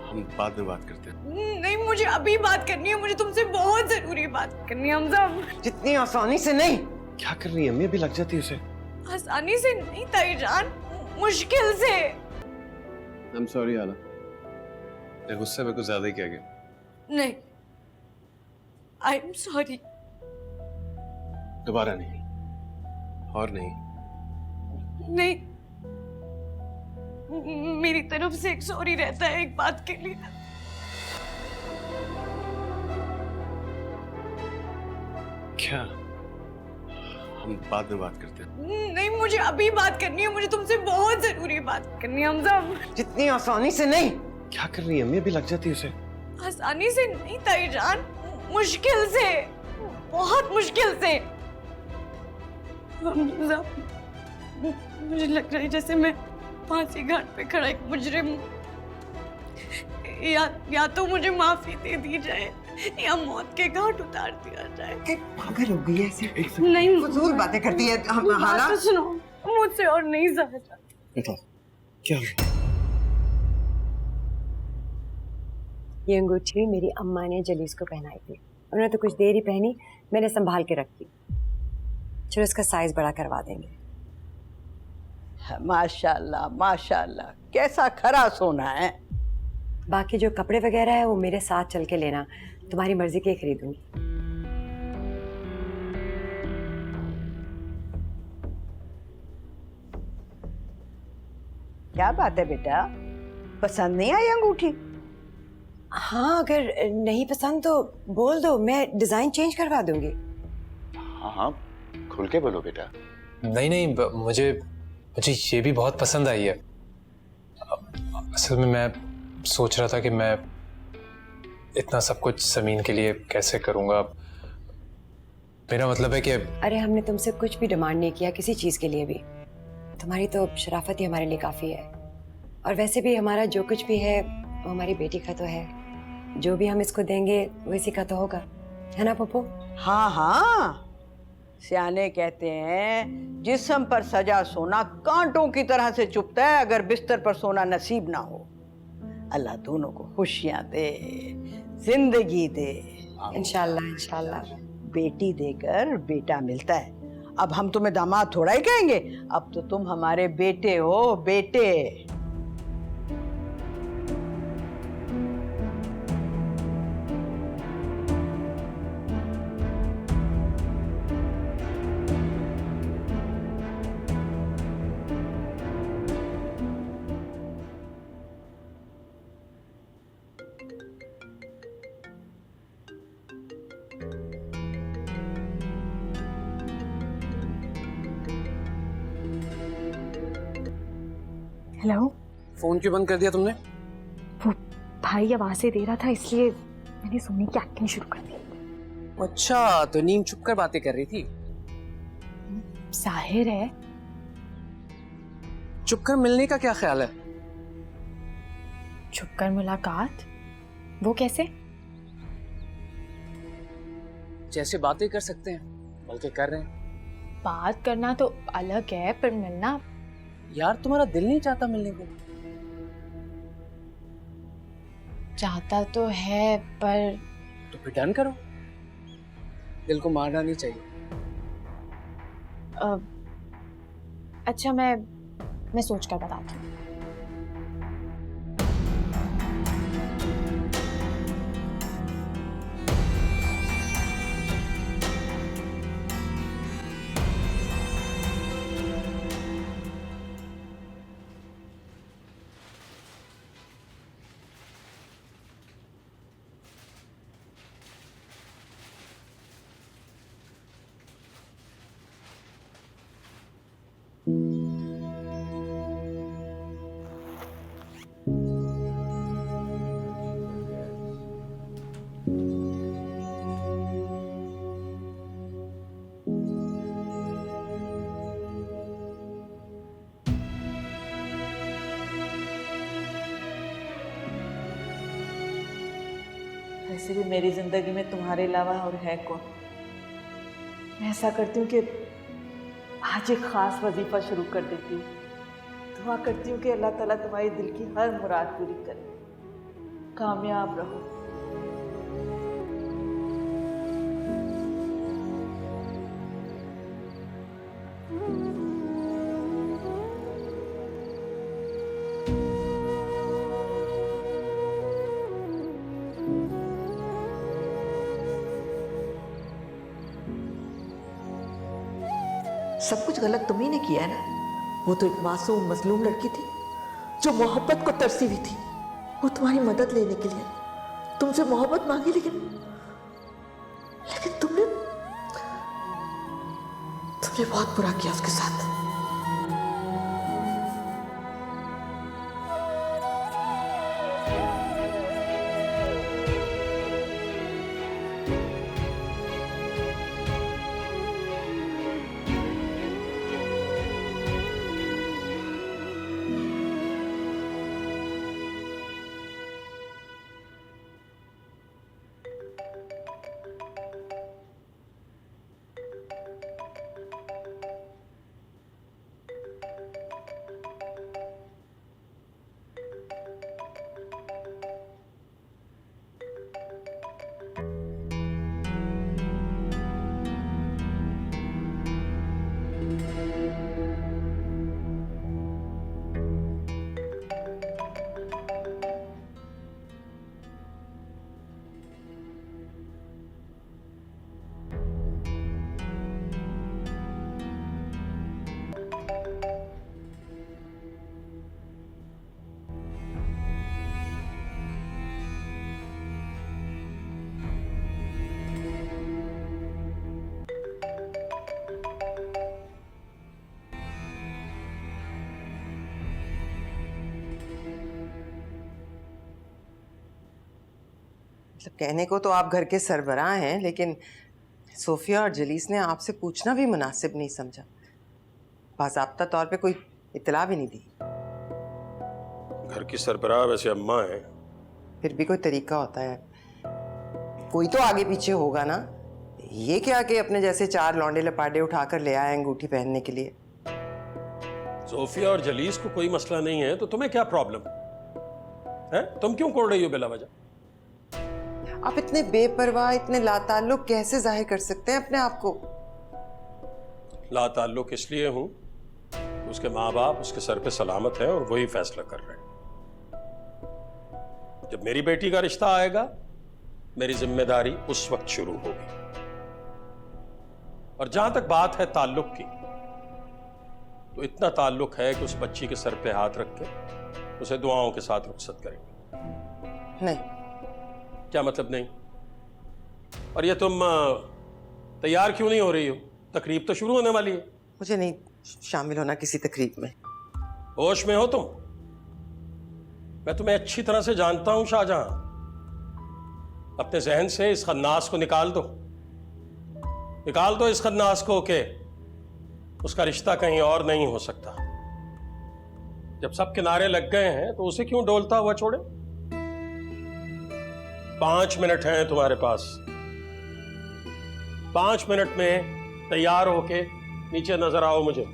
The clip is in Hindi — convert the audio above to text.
हम बाद में बात करते हैं। नहीं, मुझे अभी बात करनी है, मुझे तुमसे बहुत जरूरी बात करनी है हमजा। जितनी आसानी से नहीं। क्या कर रही है अम्मी? अभी लग जाती है उसे। आसानी से नहीं ताईजान, मुश्किल से। I'm sorry आला। मेरे गुस्से में कुछ ज्यादा ही किया गया। नहीं, आई एम सॉरी। दोबारा नहीं, और नहीं। नहीं, मेरी तरफ से एक सॉरी रहता है एक बात के लिए। क्या? हम बाद में बात करते हैं। नहीं, मुझे अभी बात करनी है, मुझे तुमसे बहुत जरूरी बात करनी है हमजा। जितनी आसानी से नहीं। क्या कर रही है अम्मी? अभी लग जाती है उसे। आसानी से नहीं ताईजान, मुश्किल से, बहुत मुश्किल से। हमजा, मुझे लग रहा है जैसे मैं फांसी घाट पे खड़ा एक मुजरिम हूँ। या तो मुझे माफी दे दी जाए या मौत के घाट उतार दिया जाए। पागल हो गई है ऐसे। नहीं, फजूल बातें करती है। बात तो सुनो, मुझसे और नहीं सहा जाता। बेटा क्या हुआ? ये अंगूठी मेरी अम्मा ने जलीस को पहनाई थी। उन्होंने तो कुछ देर ही पहनी, मैंने संभाल के रखी। चलो इसका साइज बड़ा करवा देंगे। माशाल्लाह माशाल्लाह, कैसा खरा सोना है। बाकी जो कपड़े वगैरह है वो मेरे साथ चल के लेना, तुम्हारी मर्जी के खरीदूंगी। क्या बात है बेटा, पसंद नहीं आई अंगूठी? हाँ, अगर नहीं पसंद तो बोल दो, मैं डिजाइन चेंज करवा दूंगी। हाँ हाँ, खुल के बोलो बेटा। नहीं, मुझे ये भी बहुत पसंद आई है। असल में मैं सोच रहा था कि मैं इतना सब कुछ ज़मीन के लिए कैसे करूँगा। मेरा मतलब है कि अरे हमने तुमसे कुछ भी डिमांड नहीं किया किसी चीज़ के लिए भी। तुम्हारी तो शराफत ही हमारे लिए काफ़ी है। और वैसे भी हमारा जो कुछ भी है वो हमारी बेटी का तो है। जो भी हम इसको देंगे वो इसी का तो होगा, है ना पप्पू? हाँ हाँ, सियाने कहते हैं जिस्म पर सजा सोना कांटों की तरह से चुभता है अगर बिस्तर पर सोना नसीब ना हो। अल्लाह दोनों को खुशियां दे, जिंदगी दे। इंशाल्लाह इंशाल्लाह। बेटी देकर बेटा मिलता है। अब हम तुम्हें दामाद थोड़ा ही कहेंगे, अब तो तुम हमारे बेटे हो, बेटे। हेलो। फ़ोन क्यों बंद कर दिया तुमने? वो भाई आवाज़ें दे रहा था इसलिए मैंने सोने की एक्टिंग शुरू कर दी। अच्छा, तो नीम छुप कर बातें कर रही थी? जाहिर है। छुप कर मिलने का क्या ख्याल है? छुप कर मुलाकात? वो कैसे? जैसे बातें कर सकते हैं बल्कि कर रहे हैं। बात करना तो अलग है, पर मिलना। यार तुम्हारा दिल नहीं चाहता मिलने को? चाहता तो है पर। तो फिर डन करो, दिल को मारना नहीं चाहिए। अच्छा, मैं सोच कर बताती हूँ। वैसे भी मेरी जिंदगी में तुम्हारे अलावा और है कौन। मैं ऐसा करती हूँ कि आज एक खास वजीफा शुरू कर देती हूँ। दुआ करती हूँ कि अल्लाह ताला तुम्हारे दिल की हर मुराद पूरी करे। कामयाब रहो। सब कुछ गलत तुम्ही ने किया है ना। वो तो एक मासूम मजलूम लड़की थी जो मोहब्बत को तरसी हुई थी। वो तुम्हारी मदद लेने के लिए तुमसे मोहब्बत मांगी, लेकिन तुमने बहुत बुरा किया उसके साथ। मतलब कहने को तो आप घर के सरबराह हैं, लेकिन सोफिया और जलीस ने आपसे पूछना भी मुनासिब नहीं समझा। बाज़ाब्ता तौर पे कोई इत्तला भी नहीं दी। घर की सरबराह वैसे अम्मा है। फिर भी कोई तरीका होता है, कोई तो आगे पीछे होगा ना। ये क्या कि अपने जैसे 4 लौंडे लपाडे उठाकर ले आए अंगूठी पहनने के लिए। सोफिया और जलीस को कोई मसला नहीं है तो तुम्हें क्या प्रॉब्लम है? तुम क्यों कोड़ रही हो बिला वजह? आप इतने बेपरवाह, इतने लाताल्लुक कैसे जाहिर कर सकते हैं अपने आप को? लाताल्लुक इसलिए हूं, उसके माँ बाप उसके सर पे सलामत है और वही फैसला कर रहे हैं। जब मेरी बेटी का रिश्ता आएगा, मेरी जिम्मेदारी उस वक्त शुरू होगी। और जहां तक बात है ताल्लुक की, तो इतना ताल्लुक है कि उस बच्ची के सर पे हाथ रख के उसे दुआओं के साथ रुखसत करेंगे। नहीं। क्या मतलब नहीं? और ये तुम तैयार क्यों नहीं हो रही हो? तकरीब तो शुरू होने वाली है। मुझे नहीं शामिल होना किसी तकरीब में। होश में हो तुम? मैं तुम्हें अच्छी तरह से जानता हूं शाहजहां। अपने जहन से इस खन्नास को निकाल दो, निकाल दो इस खन्नास को के उसका रिश्ता कहीं और नहीं हो सकता। जब सब किनारे लग गए हैं तो उसे क्यों डोलता हुआ छोड़े? 5 मिनट हैं तुम्हारे पास। 5 मिनट में तैयार होके नीचे नजर आओ मुझे।